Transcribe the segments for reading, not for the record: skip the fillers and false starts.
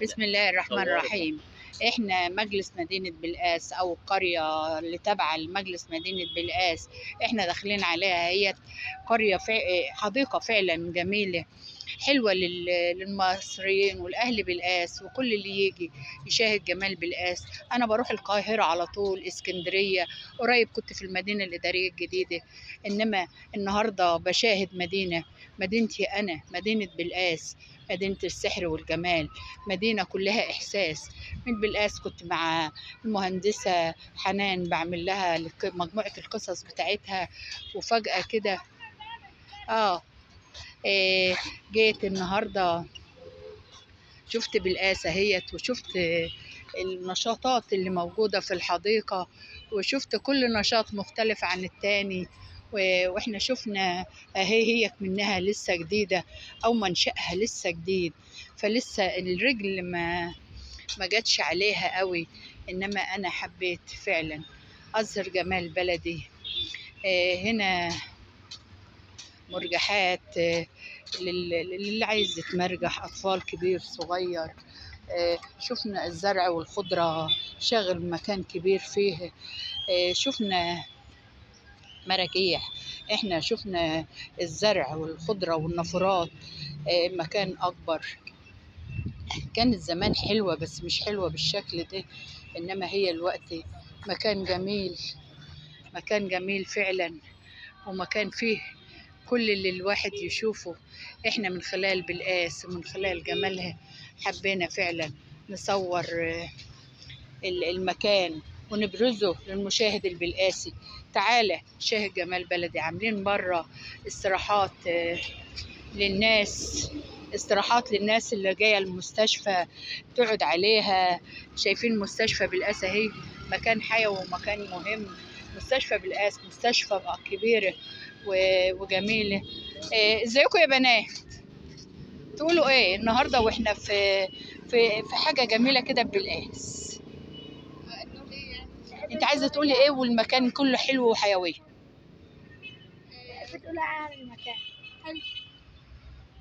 بسم الله الرحمن الرحيم. احنا مجلس مدينة بلقاس او القرية اللي تابعة لمجلس مدينة بلقاس، احنا داخلين عليها. هي قرية حديقة فعلا جميلة حلوة للمصريين والأهل بلقاس وكل اللي يجي يشاهد جمال بلقاس. أنا بروح القاهرة على طول، اسكندرية، قريب كنت في المدينة الإدارية الجديدة، إنما النهاردة بشاهد مدينتي أنا، مدينة بلقاس، مدينة السحر والجمال، مدينة كلها إحساس. من بلقاس كنت مع المهندسة حنان بعمل لها مجموعة القصص بتاعتها، وفجأة كده جيت النهارده شفت بلقاسة هيت، وشفت النشاطات اللي موجودة في الحديقة، وشفت كل نشاط مختلف عن التاني. واحنا شفنا هي منها لسه جديدة، او منشأها لسه جديد، فلسه الرجل ما جاتش عليها قوي، انما انا حبيت فعلا اظهر جمال بلدي. هنا مرجحات للي عايز يتمرجح، أطفال كبير صغير. شفنا الزرع والخضرة شاغل مكان كبير فيه. شفنا مراجيح، احنا شفنا الزرع والخضرة والنافورات مكان أكبر. كانت زمان حلوة بس مش حلوة بالشكل ده، إنما هي الوقت مكان جميل فعلا، ومكان فيه كل اللي الواحد يشوفه. احنا من خلال بلقاس ومن خلال جمالها حبينا فعلا نصور المكان ونبرزه للمشاهد البلقاسي. تعالى شاهد جمال بلدي. عاملين بره استراحات للناس اللي جايه المستشفى تقعد عليها. شايفين مستشفى بلقاس اهي، مكان حيوي ومكان مهم. مستشفى بلقاس مستشفى كبيره وجميله. ازيكم يا بنات؟ تقولوا ايه النهارده واحنا في حاجه جميله كده ببلقاس؟ انت عايزه تقولي ايه والمكان كله حلو وحيوي؟ بتقول عن المكان حلو،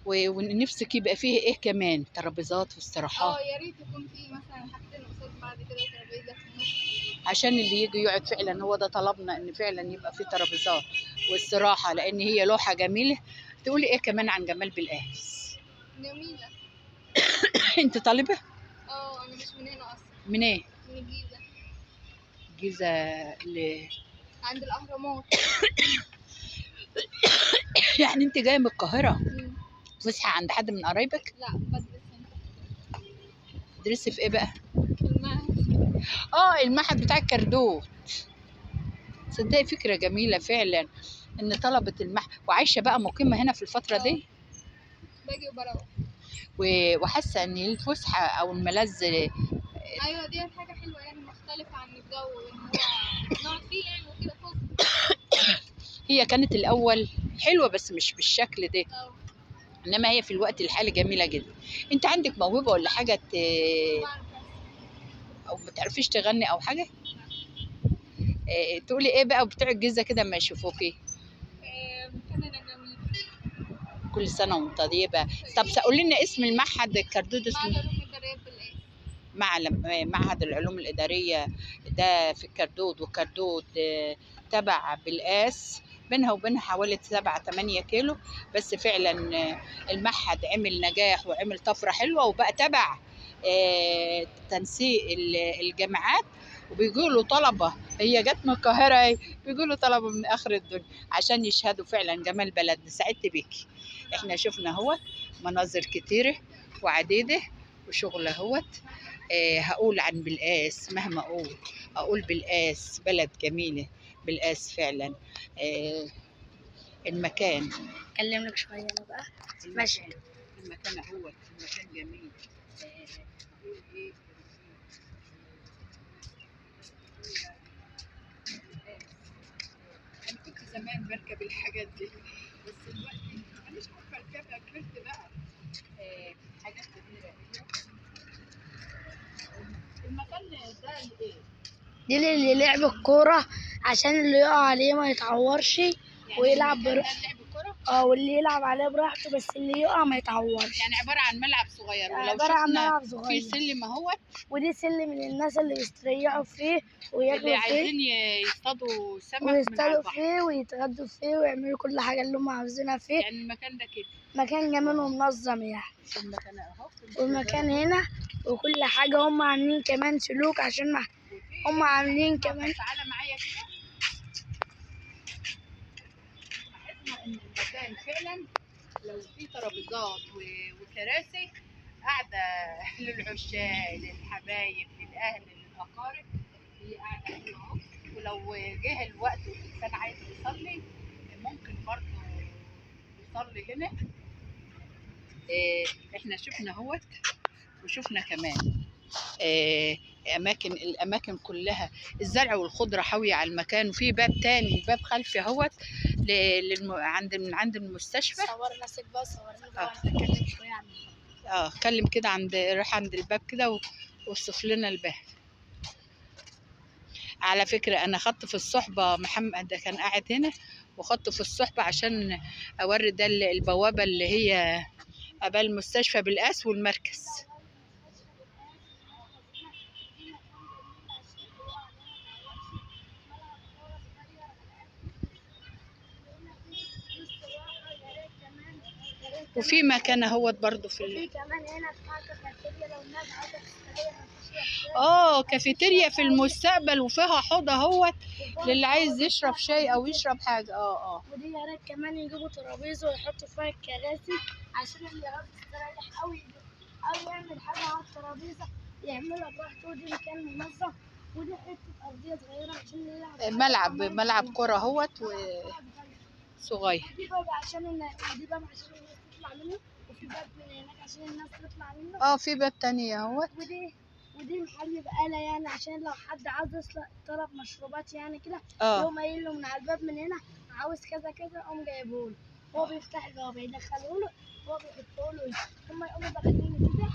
ونفسك يبقى فيه ايه كمان؟ ترابيزات واستراحات. يا ريت يكون في مثلا حاجتين قصاد بعد كده، ترابيزه في النص عشان اللي يجي يقعد فعلا، هو ده طلبنا، ان فعلا يبقى فيه ترابيزات واستراحه، لان هي لوحه جميله. تقولي ايه كمان عن جمال بلقاس؟ جميله. انت طالبه؟ انا مش من هنا اصلا. من ايه؟ من الجيزه. الجيزه عند الاهرامات. يعني انت جايه من القاهره فسحه عند حد من قرايبك؟ لا، بدرس هنا. تدرسي في ايه بقى؟ في المعهد. المعهد بتاع الكردوت. تصدقي فكره جميله فعلا ان طلبه المعهد وعايشه بقى مقيمه هنا في الفتره دي. باجي وبروح. وحاسه ان الفسحه او الملذ. ايوه، دي حاجه حلوه يعني، مختلفه عن الجو ان هو نقعد فيه يعني وكده فسحه. هي كانت الاول حلوه بس مش بالشكل ده، انما هي في الوقت الحالي جميله جدا. انت عندك موهبه ولا حاجه او ما بتعرفيش تغني او حاجه؟ تقولي ايه بقى وبتوع الجيزه كده اما يشوفوكي؟ فنانه جميله. كل سنه وانت طيبه. طب قولي لنا اسم المعهد الكردود اسمه؟ معهد العلوم الاداريه بالقاس. معهد العلوم الاداريه ده في الكردود، والكردود تبع بلقاس، بينها وبينها حوالي 7-8 كيلو. بس فعلا المعهد عمل نجاح وعمل طفرة حلوة، وبقى تبع تنسيق الجامعات، وبيجوا طلبة. هي جت من القاهرة، بيجوا طلبة من آخر الدنيا عشان يشهدوا فعلا جمال بلدنا. سعدت بيكي. احنا شفنا هو مناظر كتيرة وعديدة وشغل اهوت. هقول عن بلقاس مهما أقول بلقاس بلد جميلة. بلقاس فعلا المكان. اكلم لك شويه انا بقى. ماشي. المكان اهوت المكان جميل. أقول إيه؟ أنا كنت زمان بركب الحاجات دي، بس دلوقتي أنا مش عارفة أركبها، كبرت بقى. حاجات كبيرة. المكان ده لإيه؟ دي اللي لعب الكورة عشان اللي يقع عليه ما يتعورش، يعني ويلعب المكان ده لعب كرة؟ واللي يلعب عليه براحته، بس اللي يقع ما يتعورش. يعني عباره عن ملعب صغير، ولو عبارة عن شفنا ملعب في صغير، سلم اهوت ودي سلم للناس اللي بيستريحوا فيه اللي وياكلوا فيه عايزين يصطادوا سمك من على ويصطادوا البحر. فيه ويتغدوا فيه ويعملوا كل حاجة اللي هم عاوزينها فيه. يعني المكان ده كده مكان جميل ومنظم يعني. المكان اهو، والمكان هنا وكل حاجة هم عاملين كمان سلوك عشان هم عاملين كمان. تعالى معايا كده. لاحظنا ان المكان فعلا لو في ترابيزات وكراسي قاعده للعشاق، للحبايب، للاهل، للاقارب، هي قاعده هنا اهو. ولو جه الوقت والانسان عايز يصلي ممكن برضه يصلي هنا. احنا شفنا اهوت وشفنا كمان الاماكن كلها الزرع والخضره حاويه على المكان. وفي باب تاني، باب خلفي اهوت عند المستشفى. صورنا سيب بقى، صورنا بقى ونتكلم شوية عن اتكلم كده راح عند الباب كده ووصف لنا الباب. على فكره انا خدت في الصحبه، محمد ده كان قاعد هنا وخدته في الصحبه عشان اوري ده البوابه اللي هي قبل المستشفى بالقاس والمركز. وفي مكان اهوت برضه في كمان هنا كافيتيريا لو الناس عايزة تستريح. كافيتيريا في المستقبل، وفيها حوض اهوت للي عايز يشرب شاي او يشرب حاجه. ودي يا ريت كمان يجيبوا ترابيزه ويحطوا فيها الكراسي عشان اللي عاوز يستريح او يعمل حاجه على الترابيزه يعملها براحته. ودي مكان منظم، ودي حته ارضيه صغيره عشان يلعب ملعب كره اهوت صغير. دي باب عشان الناس تطلع منه، وفي باب من هناك عشان الناس تطلع منه. في باب تاني اهوت. ودي محل بقالة يعني عشان لو حد عاوز طلب مشروبات يعني كده يقوم قايل له من على الباب من هنا عاوز كذا كذا، قوم جايبه له. هو بيفتح الباب يدخله له، هو بيحطه له، هم يقوموا داخلين كده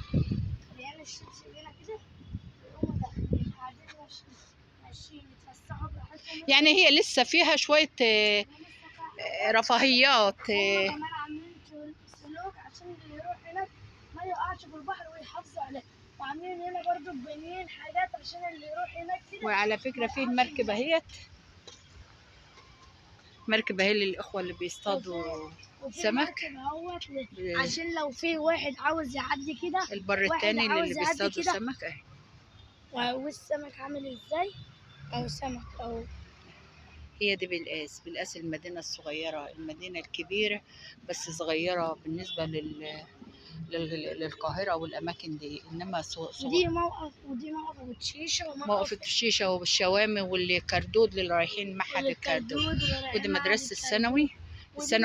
يعني الشمس هنا كده، يقوموا داخلين قاعدين ماشيين يتفسحوا براحتهم. يعني هي لسه فيها شويه رفاهيات. كمان عاملين سلوك عشان اللي يروح هناك ما يقعش في البحر ويحافظوا عليه. وعاملين هنا برضو بنين حاجات عشان اللي يروح هناك كده. وعلى فكرة فيه مركبة اهيت، مركبة اهي للإخوة اللي بيصطادوا سمك. عشان لو في واحد عاوز يعدي كده البر التاني اللي بيصطادوا سمك اهي. والسمك عامل ازاي او سمك او هي دي بالقاس المدينة الصغيرة، المدينة الكبيرة بس صغيرة بالنسبة للقاهرة والأماكن دي، إنما ودي موقف الشيشة موقف الشيشة والشوامي والكردود اللي رايحين معهد الكردود. ودي مدرسة الثانوي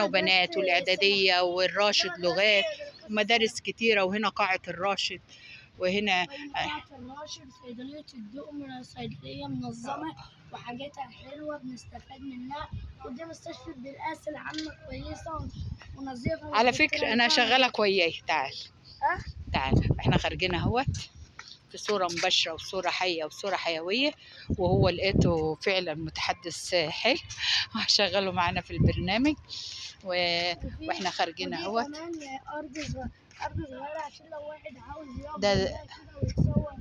بنات، والإعدادية والراشد لغات ومدارس كتيرة. وهنا قاعة الراشد، وهنا قاعة الراشد، صيدلية الدقم، صيدلية منظمة وحاجاتها حلوة بنستفاد منها. ودي مستشفى بالقاس العامة كويسة ونظيفة. على فكرة أنا شغالك وياي، تعال احنا خارجين اهوت في صورة مباشرة وصورة حية وصورة حيوية. وهو لقيته فعلا متحدث حلو هشغله معانا في البرنامج. واحنا خارجين اهوت. كمان أرض صغيرة عشان لو واحد عاوز يقف كده ويتصور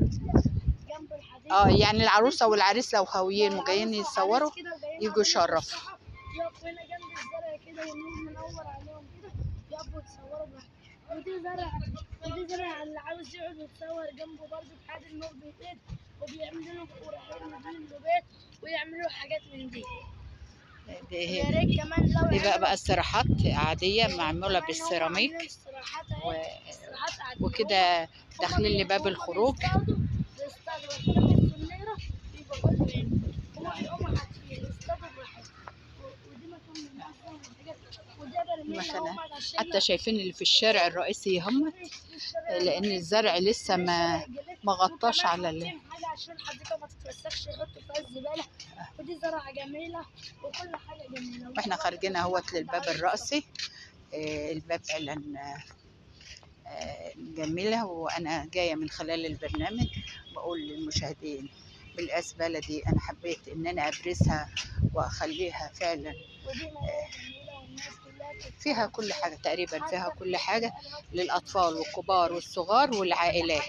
جنب الحديقة. يعني العروسة والعريس لو هاويين وجايين يتصوروا يجوا يشرفوا. يقفوا هنا جنب الزرع كده والنور منور عليهم كده، يقفوا يتصوروا براحتهم. ودي زرع اللي عاوز يقعد يتصور جنبه برضه بحاجة النور بيطير، وبيعملوا رايحين له بيت ويعملوا حاجات من دي. يا ريت كمان لو دي بقى استراحات عادية معمولة بالسيراميك وكده داخلين لباب الخروج. حتى شايفين اللي في الشارع الرئيسي هم، لان الزرع لسه ما غطاش على عشان الحديقه ما تتوسخش يحطوا فيها الزباله. ودي زرعه جميله وكل حاجه جميله. واحنا خارجين اهوت للباب الرئيسي. الباب فعلا جميله. وانا جايه من خلال البرنامج بقول للمشاهدين بالقاس بلدي، انا حبيت ان انا ابرزها واخليها فعلا ودي جميله والناس فيها كل حاجة تقريبا، فيها كل حاجة للأطفال والكبار والصغار والعائلات.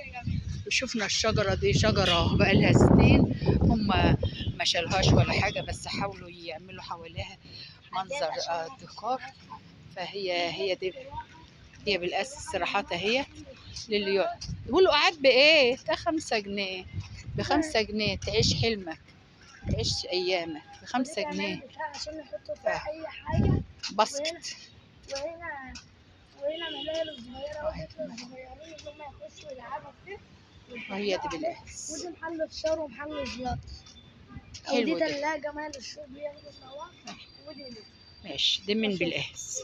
وشفنا الشجرة دي شجرة بقالها سنين، هم ما شالوهاش ولا حاجة، بس حاولوا يعملوا حواليها منظر ديكور. فهي دي هي بالقاس الصراحات اهي للي يقعد. يقولوا قعد بإيه؟ ده 5 جنيه، ب5 جنيه تعيش حلمك، تعيش أيامك ب5 جنيه. عشان يحطوا فيها أي حاجة. باسكت. وهنا ملاهي الصغيرة والطفل الصغيرين اللي هم يخشوا يلعبوا فيه. وهي دي بالقاس. ودي محل فشار ومحل جلاط. حلو ودي ده. تلاجة مال الشرب بياخدوا سوا. ودي ماشي، دي من بالقاس.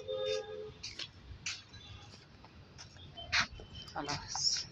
خلاص.